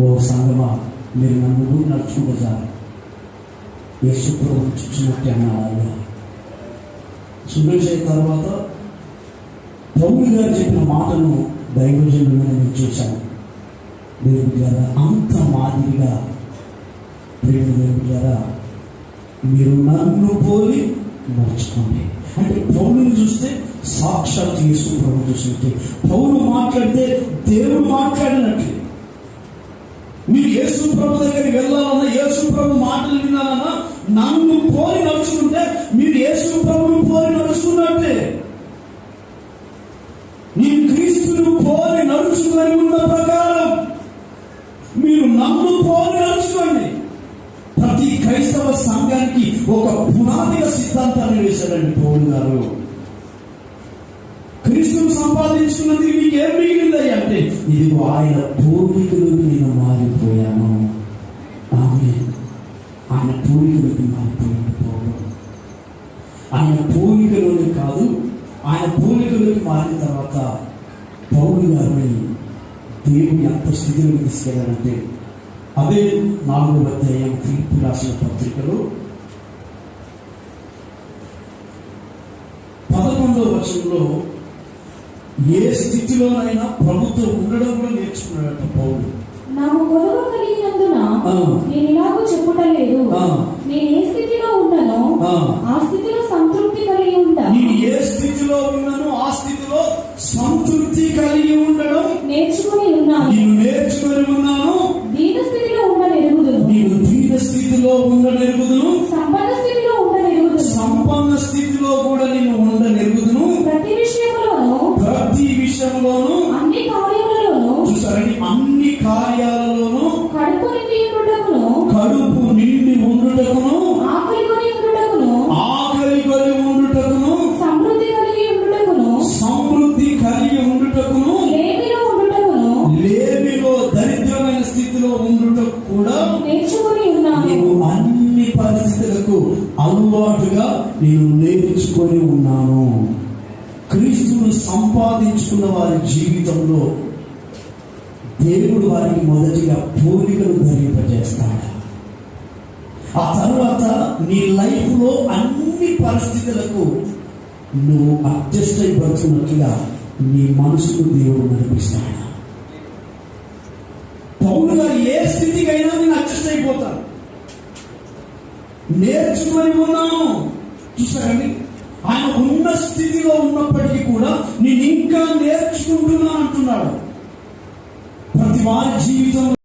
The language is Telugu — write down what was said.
ఓ సంగమా, మీరు నన్ను నడుచుకుంటే చాలు, యేసు ప్రభువు చూసినట్టే అన్నాడు. సురేష్ అయిన తర్వాత పౌలు గారు చెప్పిన మాటను దైవజనులను నేను చూశాను. దేవుడి ద్వారా అంత మాదిరిగా దేవుడి ద్వారా మీరు నన్ను పోలి నడుచుకోండి అంటే, పౌలుని చూస్తే సాక్షాత్ యేసు ప్రభు చూసినట్టే, పౌలు మాట్లాడితే దేవుడు మాట్లాడినట్లే. మీరు యేసు ప్రభు దగ్గరికి వెళ్ళాలన్నా, యేసు ప్రభు మాటలు వినాలన్నా నన్ను పోలి నడుచుకుంటే మీరు యేసు ప్రభుని పోలి నడుచుకున్నట్టే. నేను క్రీస్తును పోలి నడుచుకొని ఉన్న ప్రకారం మీరు నన్ను పోలి నడుచుకోండి. ప్రతి క్రైస్తవ సంఘానికి ఒక పునాదిగా సిద్ధాంతాన్ని వేశాడండి పౌలు గారు. క్రీస్తును సంపాదించుకున్నది మీకు ఏం మిగిలింది అంటే, ఇదిగో ఆయన పూర్వీకులకు నేను మారిపోయాను. ఆయన పూర్వీకులకు మారిపోయాడు పౌలు. ఆయన పూర్వీకులని కాదు, ఆయన పూర్వీకులకు మారిన తర్వాత పౌలు గారిని దేవుని అంత స్థితిలోకి తీసుకెళ్ళాలంటే, అదే 4వ అధ్యాయం ఫిలిప్పీ రాసిన పత్రికలో 11వ వచనంలో ఏ స్థితిలోనైనా ప్రభుత్వం ఉండడం కూడా నేర్చుకున్నాడట పౌలు. నాకు కొలువ కలిగినందున నేను ఇలాగూ చెప్పుటలేదు, నేను ఏ స్థితిలో ఉన్నానో ఆ స్థితిలో సంతృప్తి కలిగి ఉంటాను. నేను ఏ స్థితిలో ఉన్నానో ఆ స్థితిలో సంతృప్తి కలిగి ఉండడం నేర్చుకుని ఉన్నాను. నేను నేర్చుకుని ఉన్నాను. దీన స్థితిలో ఉండనెరుగుదును, నేను దీన స్థితిలో ఉండనెరుగుదును, సంపన్న స్థితిలో ఉండనెరుగుదును, సంపన్న స్థితిలో కూడా నేను ఉండనెరుగుదును. ప్రతి విషయంలోను అన్ని కార్యాలలోను, చూసారండి, అన్ని కార్యాలలోను కడుపు నిండి ఉండుటకును, ఆకలి కొని ఉండుటకును, సమృద్ధి కలిగి ఉండుటకును, లేమిలో దరిద్రమైన స్థితిలో ఉండుటకు కూడా నేర్చుకుని ఉన్నాను. నేను అన్ని పరిస్థితులకు అలవాటుగా నేను నేర్చుకొని ఉన్నాను. క్రీస్తును సంపాదించుకున్న వారి జీవితంలో దేవుడు వారికి మొదటిగా పోలికలు ధరింపజేస్తాడు. ఆ తర్వాత నీ లైఫ్లో అన్ని పరిస్థితులకు నువ్వు అడ్జస్ట్ అయిపోతున్నట్లుగా నీ మనసుకు దేవుడు నడిపిస్తాడు. పౌలుగా ఏ స్థితికైనా నేను అడ్జస్ట్ అయిపోతాను, నేర్చుకొని ఉన్నాను. చూసారండి, ఆయన ఉన్న స్థితిలో ఉన్నప్పటికీ కూడా నేను ఇంకా నేర్చుకుంటున్నా అంటున్నాడు. ప్రతి వారి జీవితంలో